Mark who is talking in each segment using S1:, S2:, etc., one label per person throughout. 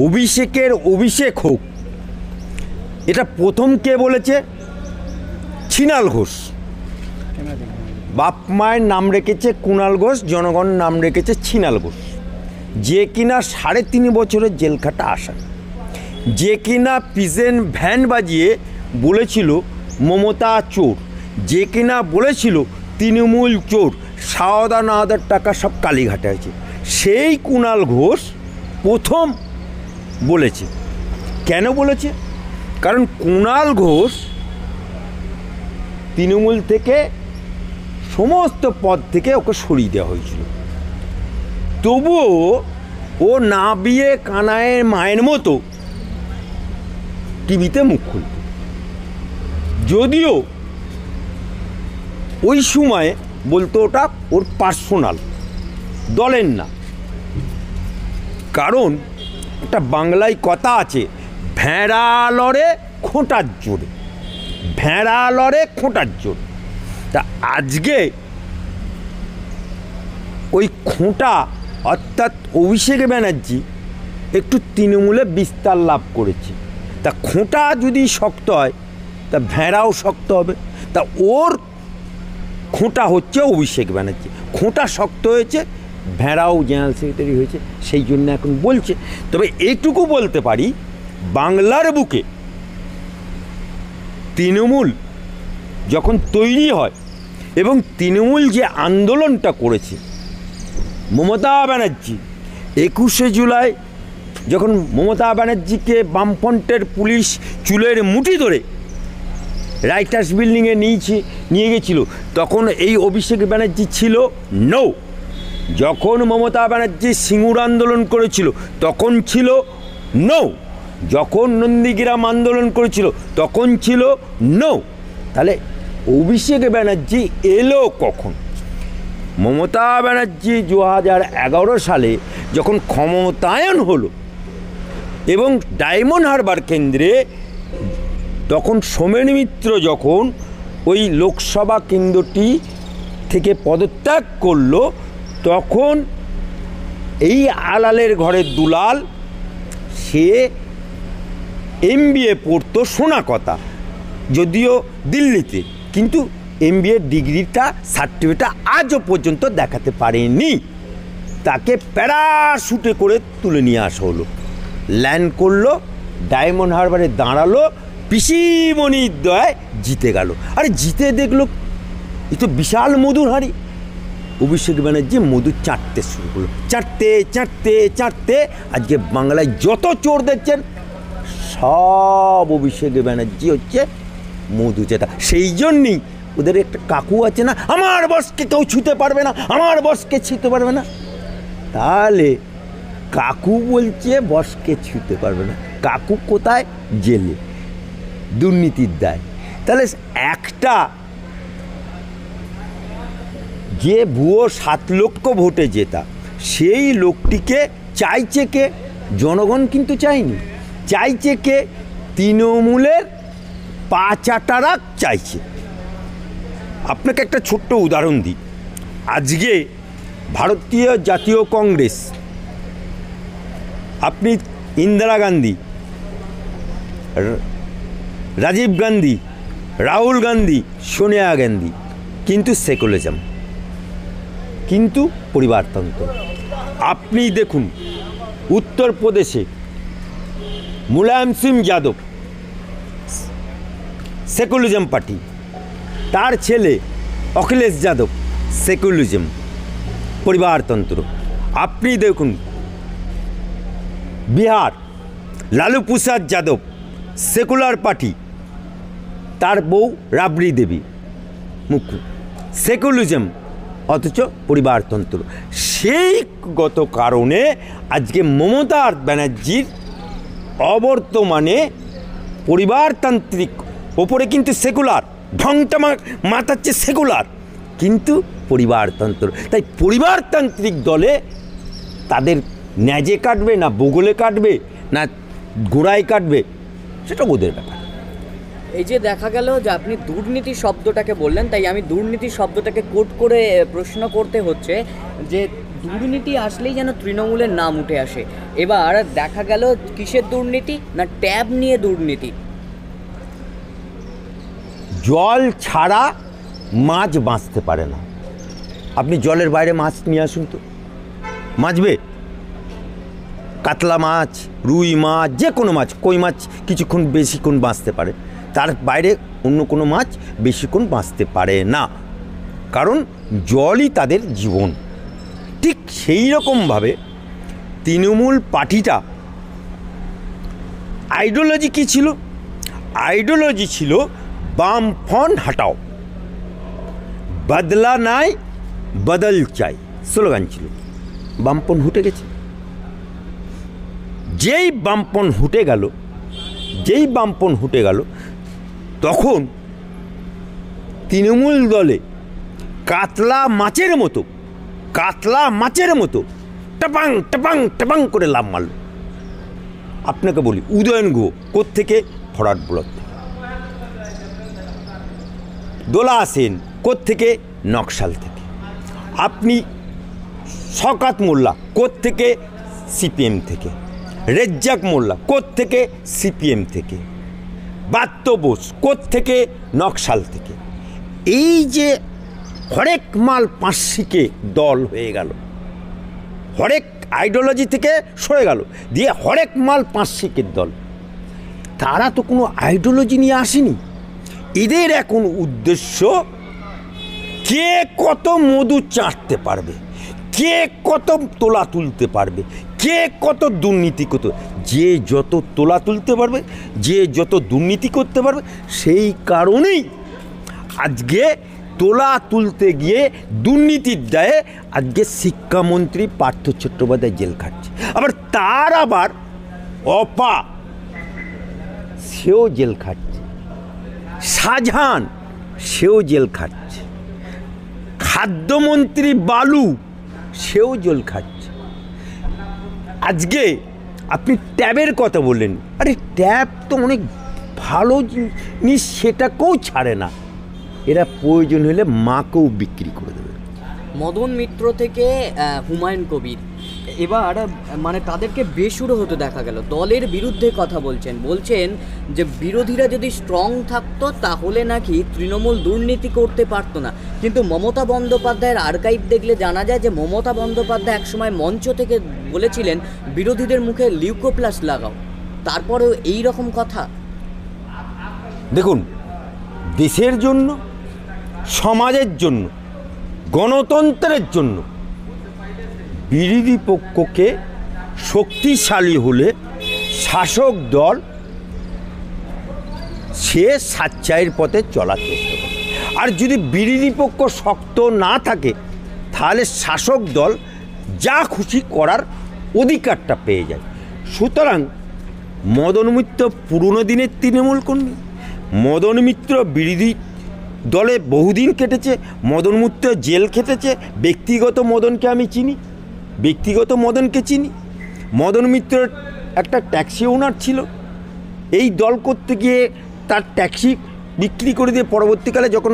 S1: অভিষেকের অভিষেক হোক, এটা প্রথম কে বলেছে? ছিনাল ঘোষ। বাপ মায়ের নাম রেখেছে কুণাল ঘোষ, জনগণ নাম রেখেছে ছিনাল ঘোষ, যে কিনা 3.5 বছরের জেল খাটা আসামি, যে কিনা পিজেন ভ্যান বাজিয়ে বলেছিল মমতা চোর, যে কিনা বলেছিল তৃণমূল চোর, সাওদা নাওদার টাকা সব কালীঘাটে আছে, সেই কুণাল ঘোষ প্রথম বলেছে। কেন বলেছে? কারণ কুণাল ঘোষ তৃণমূল থেকে সমস্ত পদ থেকে ওকে সরিয়ে দেওয়া হয়েছিল, তবুও ও না বিয়ে কানায়ের মায়ের মতো টিভিতে মুখ খুলত। যদিও ওই সময়ে বলতো ওটা ওর পার্সোনাল, দলের না। কারণ একটা বাংলায় কথা আছে, ভেড়া লড়ে খোঁটার জোরে, ভেড়া লড়ে খোঁটার জোরে। তা আজকে ওই খোঁটা অর্থাৎ অভিষেক ব্যানার্জি একটু তৃণমূলে বিস্তার লাভ করেছে। তা খোঁটা যদি শক্ত হয় তা ভেড়াও শক্ত হবে। তা ওর খোঁটা হচ্ছে অভিষেক ব্যানার্জি, খোঁটা শক্ত হয়েছে, ভেড়াও জেনারেল সেক্রেটারি হয়েছে, সেই জন্য এখন বলছে। তবে এইটুকু বলতে পারি, বাংলার বুকে তৃণমূল যখন তৈরি হয় এবং তৃণমূল যে আন্দোলনটা করেছে, মমতা ব্যানার্জি 21শে জুলাই যখন মমতা ব্যানার্জিকে বামফ্রন্টের পুলিশ চুলের মুঠি ধরে রাইটার্স বিল্ডিংয়ে নিয়ে গেছিল, তখন এই অভিষেক ব্যানার্জি ছিল নো। যখন মমতা ব্যানার্জি সিঙ্গুর আন্দোলন করেছিল তখন ছিল নো। যখন নন্দীগ্রাম আন্দোলন করেছিল তখন ছিল নো। তাহলে অভিষেক ব্যানার্জি এলো কখন? মমতা ব্যানার্জি 2011 সালে যখন ক্ষমতায়ন হলো এবং ডায়মন্ড হারবার কেন্দ্রে, তখন সোমেন মিত্র যখন ওই লোকসভা কেন্দ্রটি থেকে পদত্যাগ করলো, তখন এই আলালের ঘরের দুলাল, সে MBA পড়তো, শোনা কথা, যদিও দিল্লিতে, কিন্তু MBA ডিগ্রিটা সার্টিফিকেটটা আজও পর্যন্ত দেখাতে পারেনি। তাকে প্যারাশুটে করে তুলে নিয়ে আসা হলো, ল্যান্ড করলো, ডায়মন্ড হারবারে দাঁড়ালো, পিসিমণির দয়ায় জিতে গেল। আরে জিতে দেখলো এ তো বিশাল মধুর হাঁড়ি। অভিষেক ব্যানার্জি মধু চাটতে শুরু করলো, চাটতে আজকে বাংলায় যত চোর দেখছেন সব অভিষেক ব্যানার্জি হচ্ছে মধু চেটা। সেই জন্যই ওদের একটা কাকু আছে না, আমার বসকে কেউ ছুঁতে পারবে না, আমার বসকে ছুঁতে পারবে না। তাহলে কাকু বলছে বসকে ছুঁতে পারবে না, কাকু কোথায়? জেলে, দুর্নীতির দায়। তাহলে একটা যে ভুয়ো 7 লক্ষ ভোটে জেতা, সেই লোকটিকে চাইছে কে? জনগণ কিন্তু চায়নি, চাইছে কে? তৃণমূলের পা চাটারা চাইছে। আপনাকে একটা ছোট্ট উদাহরণ দিই। আজকে ভারতীয় জাতীয় কংগ্রেস, আপনি ইন্দিরা গান্ধী, রাজীব গান্ধী, রাহুল গান্ধী, সোনিয়া গান্ধী, কিন্তু সেকুলারিজম, কিন্তু পরিবারতন্ত্র। আপনি দেখুন উত্তরপ্রদেশে মুলায়ম সিং যাদব, সেকুলারিজম পার্টি, তার ছেলে অখিলেশ যাদব, সেকুলারিজম, পরিবারতন্ত্র। আপনি দেখুন বিহার, লালু প্রসাদ যাদব, সেকুলার পার্টি, তার বউ রাবড়ি দেবী, মুখ্য, সেকুলারিজম, অথচ পরিবারতন্ত্র। সেই গত কারণে আজকে মমতা ব্যানার্জির অবর্তমানে পরিবারতান্ত্রিক ওপরে কিন্তু সেকুলার, ঢংটা মাথাচ্ছে সেকুলার, কিন্তু পরিবারতন্ত্র। তাই পরিবারতান্ত্রিক দলে তাদের ন্যাজে কাটবে না বগলে কাটবে না গোড়ায় কাটবে, সেটা ওদের ব্যাপার।
S2: এই যে দেখা গেল যে আপনি দুর্নীতি শব্দটাকে বললেন, তাই আমি দুর্নীতি শব্দটাকে কোট করে প্রশ্ন করতে হচ্ছে যে দুর্নীতি আসলেই যেন তৃণমূলের নাম উঠে আসে। এবার দেখা গেল কিসের দুর্নীতি না ট্যাব নিয়ে দুর্নীতি।
S1: জল ছাড়া মাছ বাঁচতে পারে না। আপনি জলের বাইরে মাছ নিয়ে আসুন তো, বাঁচবে? কাতলা মাছ, রুই মাছ, যে কোনো মাছ, কই মাছ কিছুক্ষণ বেশিক্ষণ বাঁচতে পারে, তার বাইরে অন্য কোনো মাছ বেশিক্ষণ বাঁচতে পারে না, কারণ জলই তাদের জীবন। ঠিক সেই রকমভাবে তৃণমূল পার্টিটা আইডিওলজি কী ছিল? আইডিওলজি ছিল বামফ্রন্ট হাটাও, বদলা নাই বদল চাই, স্লোগান ছিল। বামফ্রন্ট হুটে গেছে। যেই বামফ্রন্ট হুটে গেল তখন তৃণমূল দলে কাতলা মাছের মতো টাপাং টাপাং টাপাং করে লাভ মারল। আপনাকে বলি, উদয়ন গুহ কোত্থেকে? ফরওয়ার্ড ব্লক থেকে। দোলা সেন কোত্থেকে? নকশাল থেকে। আপনি শওকত মোল্লা কোত্থেকে? সিপিএম থেকে। রেজ্জাক মোল্লা কোত্থেকে? সিপিএম থেকে। বাত্য বোস কোত্থেকে? নকশাল থেকে। এই যে হরেক মাল পাঁচশিকে দল হয়ে গেল, হরেক আইডিওলজি থেকে সরে গেল, দিয়ে হরেক মাল পাঁচশিকের দল। তারা তো কোনো আইডিওলজি নিয়ে আসেনি। এদের এখন উদ্দেশ্য কে কত মধু চাটতে পারবে, কে কত তোলা তুলতে পারবে, কে কত দুর্নীতি করতে, যে যত তোলা তুলতে পারবে, যে যত দুর্নীতি করতে পারবে। সেই কারণেই আজকে তোলা তুলতে গিয়ে দুর্নীতির দায়ে আজকে শিক্ষামন্ত্রী পার্থ চট্টোপাধ্যায় জেল খাটছে। তার আবার অপা, সেও জেল খাটছে। শাহজাহান, সেও জেল খাটছে। খাদ্যমন্ত্রী বালু, সেও জেল খাটছে। আজকে আপনি ট্যাবের কথা বললেন, আরে ট্যাব তো অনেক ভালো জিনিস, সেটাকেও ছাড়ে না। এরা প্রয়োজন হলে মাকেও বিক্রি করে দেবে।
S2: মদন মিত্র থেকে হুমায়ুন কবির এবার মানে তাদেরকে বেসুরো হতে দেখা গেল, দলের বিরুদ্ধে কথা বলছেন যে বিরোধীরা যদি স্ট্রং থাকতো তাহলে নাকি তৃণমূল দুর্নীতি করতে পারতো না। কিন্তু মমতা বন্দ্যোপাধ্যায়ের আর্কাইভ দেখলে জানা যায় যে মমতা বন্দ্যোপাধ্যায় একসময় মঞ্চ থেকে বলেছিলেন বিরোধীদের মুখে লিউকোপ্লাস লাগাও, তারপরেও এই রকম কথা।
S1: দেখুন, দেশের জন্য, সমাজের জন্য, গণতন্ত্রের জন্য বিরোধী পক্ষকে শক্তিশালী হলে শাসক দল সে সাচ্চাইয়ের পথে চলার চেষ্টা করে। আর যদি বিরোধী পক্ষ শক্ত না থাকে তাহলে শাসক দল যা খুশি করার অধিকারটা পেয়ে যায়। সুতরাং মদন মিত্র পুরনো দিনের তৃণমূল কর্মী, মদন মিত্র বিরোধী দলে বহুদিন কেটেছে, মদন মিত্র জেল খেটেছে। ব্যক্তিগত মদনকে আমি চিনি, মদন মিত্রের একটা ট্যাক্সি ওনার ছিল। এই দল করতে গিয়ে তার ট্যাক্সি বিক্রি করে দিয়ে পরবর্তীকালে যখন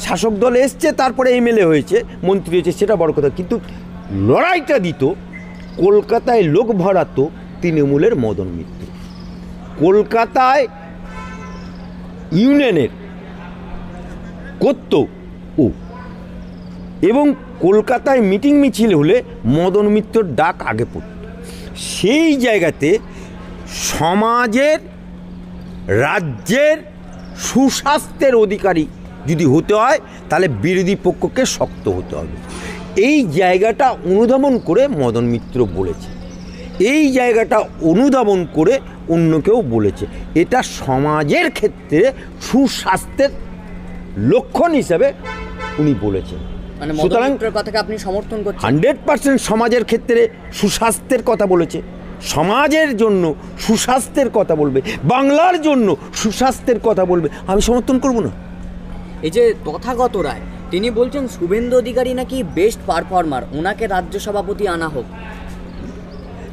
S1: শাসক দল এসছে তারপরে এমএলএ হয়েছে, মন্ত্রী হয়েছে, সেটা বড় কথা। কিন্তু লড়াইটা দিত, কলকাতায় লোক ভরাতো তৃণমূলের মদন মিত্র। কলকাতায় ইউনিয়নের করত ও, এবং কলকাতায় মিটিং মিছিল হলে মদন মিত্রর ডাক আগে পড়ত। সেই জায়গাতে সমাজের, রাজ্যের সুস্বাস্থ্যের অধিকারী যদি হতে হয় তাহলে বিরোধী পক্ষকে শক্ত হতে হবে। এই জায়গাটা অনুধাবন করে মদন মিত্র বলেছে, এই জায়গাটা অনুধাবন করে অন্য কেউ বলেছে। এটা সমাজের ক্ষেত্রে সুস্বাস্থ্যের লক্ষণ হিসাবে উনি বলেছেন।
S2: মানে মদন মিত্রের কথাকে আপনি সমর্থন করছেন?
S1: 100% সমাজের ক্ষেত্রে সুস্বাস্থ্যের কথা বলেছে, সমাজের জন্য সুস্বাস্থ্যের কথা বলবে, বাংলার জন্য সুস্বাস্থ্যের কথা বলবে, আমি সমর্থন করব না।
S2: এই যে তথাগত রায়, তিনি বলছেন শুভেন্দু অধিকারী নাকি বেস্ট পারফর্মার, ওনাকে রাজ্য সভাপতি আনা হোক।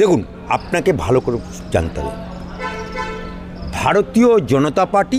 S1: দেখুন, আপনাকে ভালো করে জানতে হবে, ভারতীয় জনতা পার্টি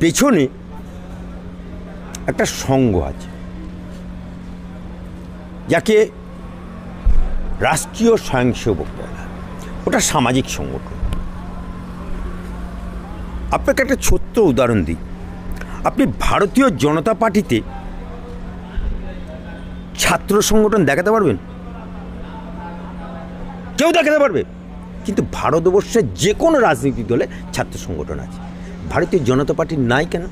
S1: পেছনে একটা সংঘ আছে, যাকে রাষ্ট্রীয় স্বয়ংসেবক বলা হয়, ওটা সামাজিক সংগঠন। আপনাকে একটা ছোট্ট উদাহরণ দিই। আপনি ভারতীয় জনতা পার্টিতে ছাত্র সংগঠন দেখাতে পারবেন? কেউ দেখাতে পারবে? কিন্তু ভারতবর্ষের যে কোনো রাজনৈতিক দলে ছাত্র সংগঠন আছে, ভারতীয় জনতা পার্টির নাই কেন?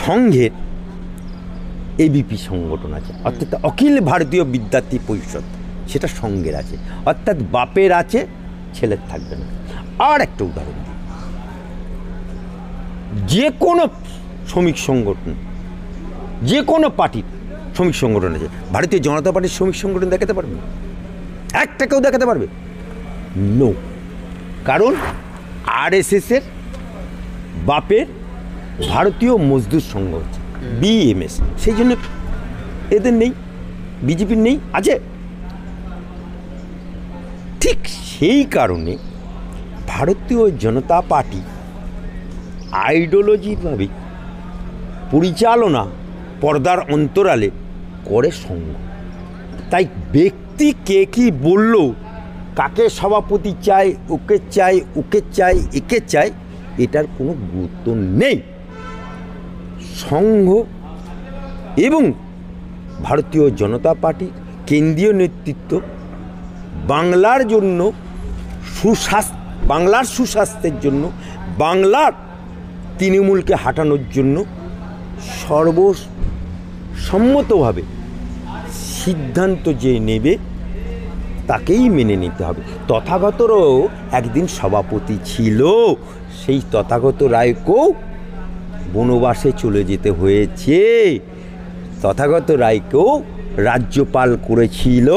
S1: সংঘের এবিপি সংগঠন আছে, অর্থাৎ অখিল ভারতীয় বিদ্যার্থী পরিষদ, সেটা সংঘের আছে, অর্থাৎ বাপের আছে, ছেলের থাকবে না। আর একটা উদাহরণ দিই, যে কোনো শ্রমিক সংগঠন, যে কোনো পার্টির শ্রমিক সংগঠন আছে, ভারতীয় জনতা পার্টির শ্রমিক সংগঠন দেখাতে পারবে? একটা কেউ দেখাতে পারবে? নো। কারণ আরএসএসের বাপের ভারতীয় মজদুর সংঘ হচ্ছে বিএমএস, সেই জন্য এদের নেই, বিজেপির নেই, আছে। ঠিক সেই কারণে ভারতীয় জনতা পার্টি আইডিওলজিভাবে পরিচালনা পর্দার অন্তরালে করে সংঘ। তাই ব্যক্তি কে কি বলল, কাকে সভাপতি চাই, ওকে চাই, ওকে চাই, একে চাই, এটার কোনো গুরুত্ব নেই। সংঘ এবং ভারতীয় জনতা পার্টির কেন্দ্রীয় নেতৃত্ব বাংলার জন্য বাংলার সুস্বাস্থ্যের জন্য, বাংলার তৃণমূলকে হাঁটানোর জন্য সর্বসম্মতভাবে সিদ্ধান্ত যে নেবে তাকেই মেনে নিতে হবে। তথাগতরও একদিন সভাপতি ছিল, সেই তথাগত রায়কেও বনবাসে চলে যেতে হয়েছে, তথাগত রায়কেও রাজ্যপাল করেছিল,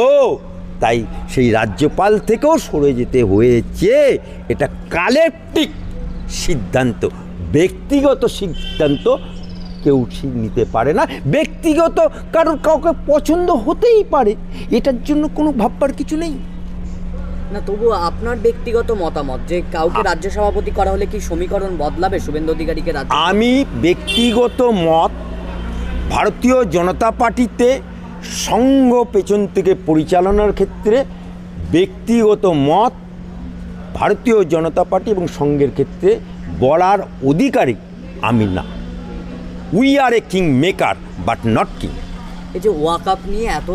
S1: তাই সেই রাজ্যপাল থেকেও সরে যেতে হয়েছে। এটা কালেকটিভ সিদ্ধান্ত, ব্যক্তিগত সিদ্ধান্ত কেউ নিতে পারে না। ব্যক্তিগত কারণ কাউকে পছন্দ হতেই পারে, এটার জন্য কোনো ভাববার কিছু নেই।
S2: না, তবুও আপনার ব্যক্তিগত মতামত যে কাউকে রাজ্য সভাপতি করা হলে কি সমীকরণ বদলাবে শুভেন্দু অধিকারীকে রাজ্য?
S1: আমি ব্যক্তিগত মত, ভারতীয় জনতা পার্টিতে সংঘ পেছন থেকে পরিচালনার ক্ষেত্রে ব্যক্তিগত মত ভারতীয় জনতা পার্টি এবং সংঘের ক্ষেত্রে বলার অধিকারী আমি না। We are a king maker but not king.
S2: এই যে ওয়াকআপ নিয়ে এত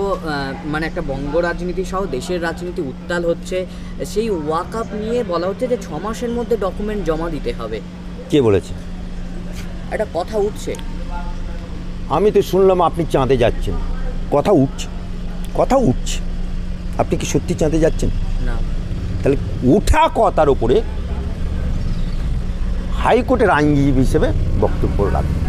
S2: মানে একটা বঙ্গ রাজনীতি সহ দেশের রাজনীতি উত্তাল হচ্ছে, সেই ওয়াকআপ নিয়ে বলা হচ্ছে যে 6 মাসের মধ্যে ডকুমেন্ট জমা দিতে হবে।
S1: কে বলেছে?
S2: একটা কথা উঠছে।
S1: আমি তো শুনলাম আপনি চাঁদে যাচ্ছেন। কথা উঠছে, কথা উঠছে। আপনি কি সত্যি চাঁদে যাচ্ছেন?
S2: না।
S1: তাহলে উঠা কথার উপরে হাইকোর্টের আইনজীবী হিসেবে বক্তব্য রাখবেন।